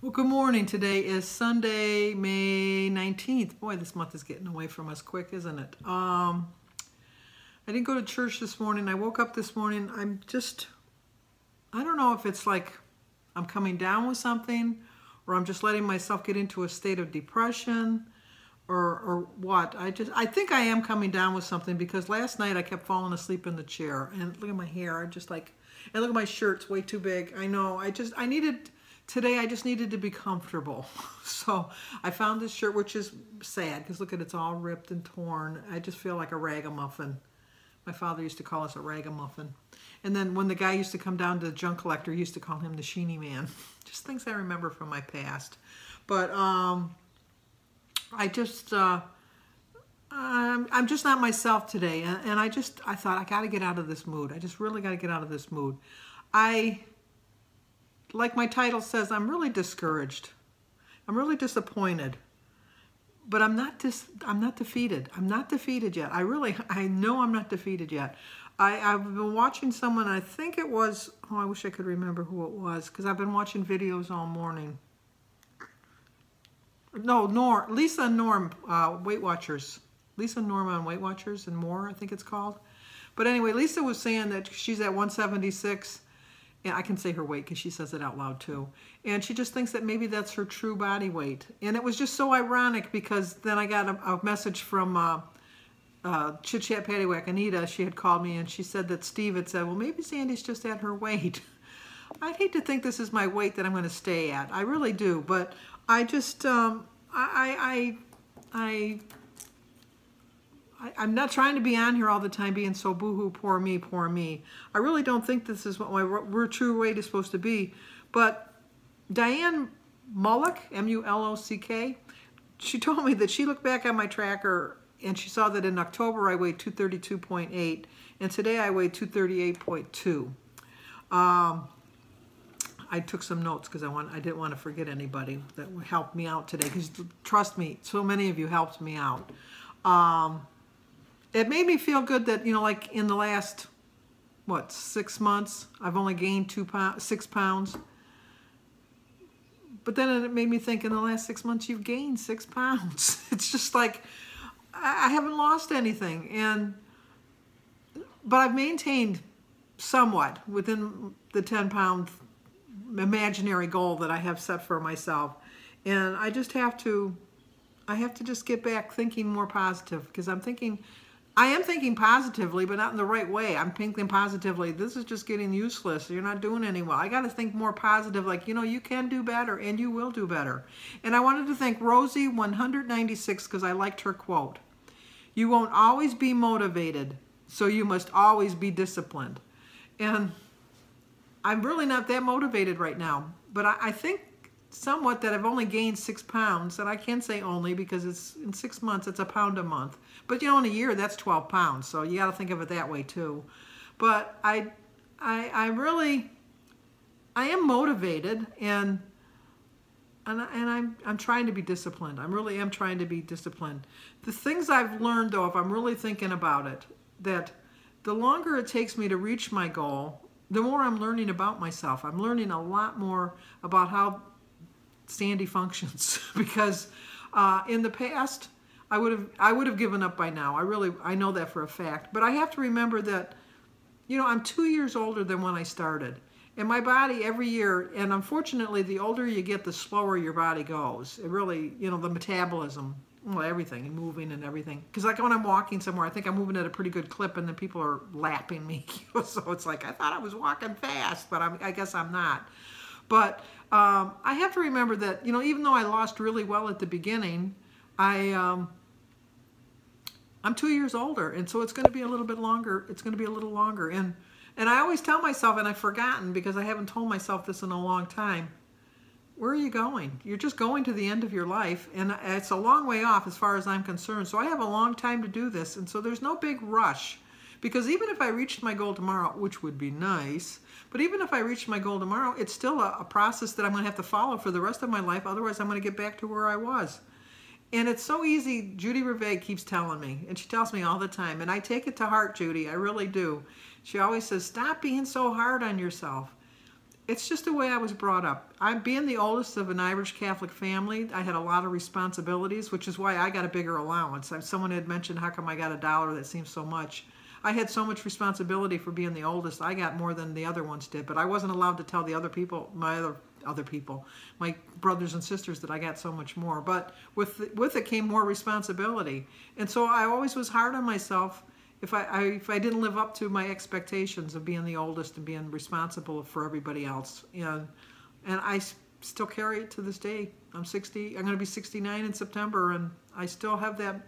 Well, good morning. Today is Sunday, May 19th. Boy, this month is getting away from us quick, isn't it? I didn't go to church this morning. I woke up this morning. I don't know if it's like I'm coming down with something or I'm just letting myself get into a state of depression or what. I think I am coming down with something because last night I kept falling asleep in the chair. And look at my hair. And look at my shirt. It's way too big. I know. Today I just needed to be comfortable. So I found this shirt, which is sad because look at it's all ripped and torn. I just feel like a ragamuffin. My father used to call us a ragamuffin. And then when the guy used to come down to the junk collector, he used to call him the Sheeny Man. Just things I remember from my past. But I'm just not myself today. And I thought I got to get out of this mood. I just really got to get out of this mood. Like my title says, I'm really discouraged. I'm really disappointed. But I'm not defeated. I'm not defeated yet. I know I'm not defeated yet. I've been watching someone, I think it was, I wish I could remember who it was, because I've been watching videos all morning. No, Lisa and Norm, Weight Watchers. Lisa and Norm on Weight Watchers and More, I think it's called. But anyway, Lisa was saying that she's at 176. Yeah, I can say her weight because she says it out loud too. And she just thinks that maybe that's her true body weight. And it was just so ironic because then I got a message from Chit Chat Paddywhack Anita. She had called me and she said that Steve had said, well, maybe Sandy's just at her weight. I'd hate to think this is my weight that I'm going to stay at. I really do. But I just, I'm not trying to be on here all the time being so boohoo, poor me, poor me. I really don't think this is what my true weight is supposed to be. But Diane Mullock, M-U-L-O-C-K, she told me that she looked back on my tracker and she saw that in October I weighed 232.8 and today I weigh 238.2. I took some notes because I didn't want to forget anybody that helped me out today because trust me, so many of you helped me out. It made me feel good that, like in the last, 6 months, I've only gained 6 pounds. But then it made me think in the last 6 months, you've gained 6 pounds. It's just like, I haven't lost anything. But I've maintained somewhat within the 10-pound imaginary goal that I have set for myself. And I just have to just get back thinking more positive because I am thinking positively, but not in the right way. I'm thinking positively, this is just getting useless. You're not doing any well. I got to think more positive, like, you can do better and you will do better. And I wanted to thank Rosie 196 because I liked her quote. You won't always be motivated, so you must always be disciplined. And I'm really not that motivated right now, but I think somewhat that I've only gained 6 pounds, and I can say only because it's in 6 months, it's a pound a month. But in a year, that's 12 pounds, so you got to think of it that way too. But I am motivated, and I'm trying to be disciplined. I really am trying to be disciplined. The things I've learned, though, if I'm really thinking about it, that the longer it takes me to reach my goal, the more I'm learning about myself. I'm learning a lot more about how Sandy functions because in the past I would have given up by now. I know that for a fact. But I have to remember that I'm 2 years older than when I started. And my body every year, and unfortunately the older you get, the slower your body goes. It really, the metabolism, everything, and moving and everything. Because like when I'm walking somewhere, I think I'm moving at a pretty good clip and then people are lapping me. So it's like, I thought I was walking fast, but I guess I'm not. But I have to remember that, even though I lost really well at the beginning, I'm 2 years older, and so it's going to be a little bit longer. It's going to be a little longer. And I always tell myself, and I've forgotten because I haven't told myself this in a long time, where are you going? You're just going to the end of your life, and it's a long way off as far as I'm concerned. So I have a long time to do this, and so there's no big rush. Because even if I reached my goal tomorrow, which would be nice, but even if I reached my goal tomorrow, it's still a process that I'm going to have to follow for the rest of my life. Otherwise, I'm going to get back to where I was. And it's so easy. Judy Reveg keeps telling me, and she tells me all the time, and I take it to heart, Judy. I really do. She always says, stop being so hard on yourself. it's just the way I was brought up. I'm being the oldest of an Irish Catholic family. I had a lot of responsibilities, which is why I got a bigger allowance. Someone had mentioned, how come I got $1? That seems so much. I had so much responsibility for being the oldest. I got more than the other ones did, but I wasn't allowed to tell the other people, my other people, my brothers and sisters, that I got so much more. But with it came more responsibility, and so I always was hard on myself if I didn't live up to my expectations of being the oldest and being responsible for everybody else. And I still carry it to this day. I'm 60. I'm going to be 69 in September, and I still have that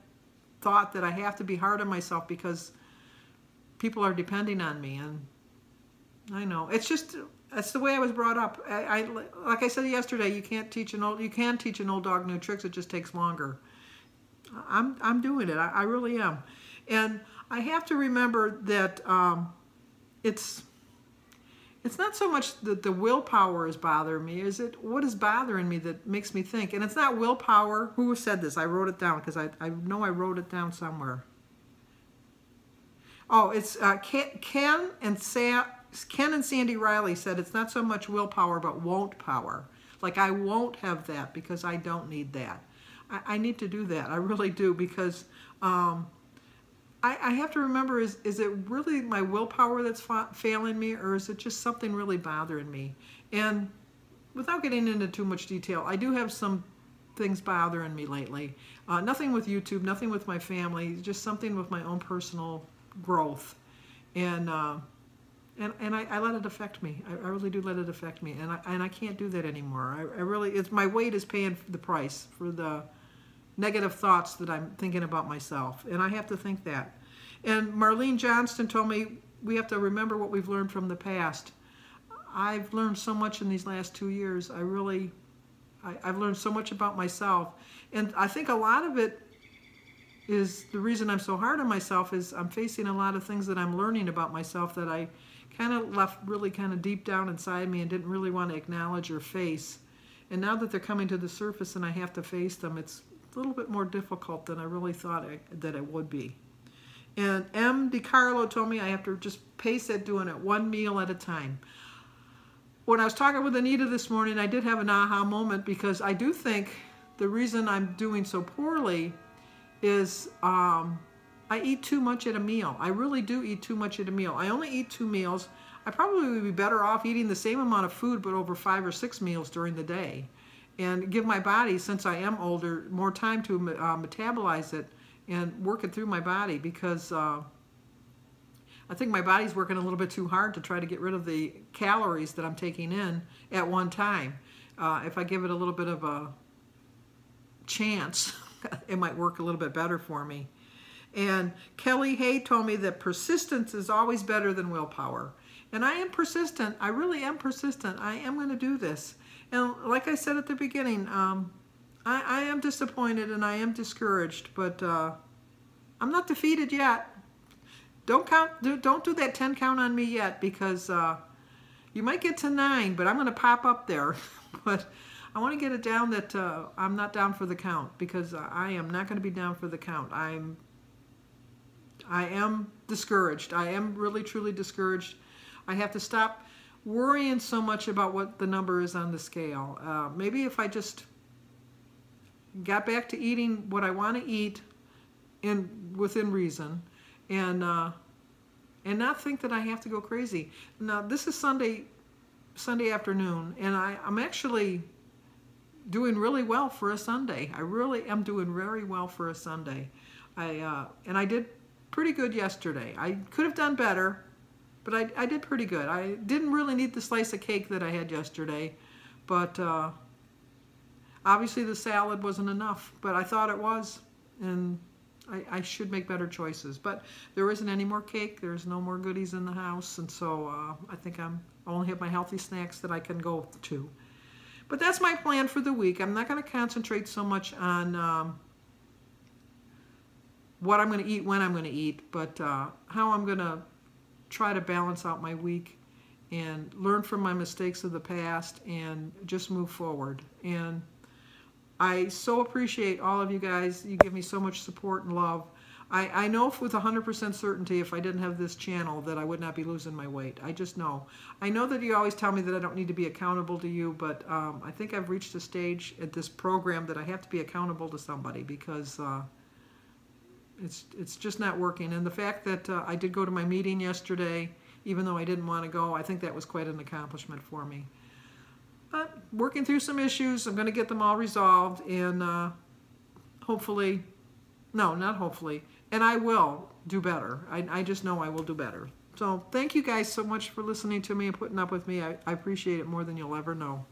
thought that I have to be hard on myself because people are depending on me. And I know that's the way I was brought up. Like I said yesterday, you can teach an old dog new tricks. It just takes longer. I'm doing it. I really am. And I have to remember that it's not so much that the willpower is bothering me. What is bothering me that makes me think? And it's not willpower. Who said this? I wrote it down because I know I wrote it down somewhere. Oh, it's Ken and Sandy Riley said it's not so much willpower but won't power. Like, I won't have that because I don't need that. I need to do that. I really do, because I have to remember, is it really my willpower that's failing me, or is it just something really bothering me? And without getting into too much detail, I do have some things bothering me lately. Nothing with YouTube, nothing with my family, just something with my own personal growth. And I let it affect me. I really do let it affect me. And I can't do that anymore. My weight is paying the price for the negative thoughts that I'm thinking about myself, and I have to think that. And Marlene Johnston told me we have to remember what we've learned from the past. I've learned so much in these last 2 years. I've learned so much about myself, and I think a lot of it is the reason I'm so hard on myself is I'm facing a lot of things that I'm learning about myself that I kind of left really kind of deep down inside me and didn't really want to acknowledge or face. And now that they're coming to the surface and I have to face them, it's a little bit more difficult than I really thought that it would be. And M. DiCarlo told me I have to just pace at doing it one meal at a time. When I was talking with Anita this morning, I did have an aha moment, because I do think the reason I'm doing so poorly is I eat too much at a meal. I really do eat too much at a meal. I only eat 2 meals. I probably would be better off eating the same amount of food but over 5 or 6 meals during the day, and give my body, since I am older, more time to metabolize it and work it through my body, because I think my body's working a little bit too hard to try to get rid of the calories that I'm taking in at one time. If I give it a little bit of a chance, it might work a little bit better for me. And Kelly Hay told me that persistence is always better than willpower. And I am persistent. I really am persistent. I am going to do this. And like I said at the beginning, I am disappointed and I am discouraged, but I'm not defeated yet. Don't do that 10 count on me yet, because you might get to 9, but I'm going to pop up there. But I want to get it down that I'm not down for the count, because I am not going to be down for the count. I am discouraged. I am really, truly discouraged. I have to stop worrying so much about what the number is on the scale. Maybe if I just got back to eating what I want to eat within reason, and not think that I have to go crazy. Now, this is Sunday afternoon, and I'm actually doing really well for a Sunday. I really am doing very well for a Sunday. And I did pretty good yesterday. I could have done better, but I did pretty good. I didn't really need the slice of cake that I had yesterday, but obviously the salad wasn't enough, but I thought it was, and I should make better choices. But there isn't any more cake. There's no more goodies in the house, and so I think I only have my healthy snacks that I can go to. But that's my plan for the week. I'm not going to concentrate so much on what I'm going to eat, when I'm going to eat, but how I'm going to try to balance out my week and learn from my mistakes of the past and just move forward. And I so appreciate all of you guys. You give me so much support and love. I know with 100% certainty if I didn't have this channel that I would not be losing my weight. I just know. I know that you always tell me that I don't need to be accountable to you, but I think I've reached a stage at this program that I have to be accountable to somebody because it's just not working. And the fact that I did go to my meeting yesterday, even though I didn't want to go, I think that was quite an accomplishment for me. But working through some issues, I'm going to get them all resolved, and hopefully, no, not hopefully, and I will do better. I just know I will do better. So thank you guys so much for listening to me and putting up with me. I appreciate it more than you'll ever know.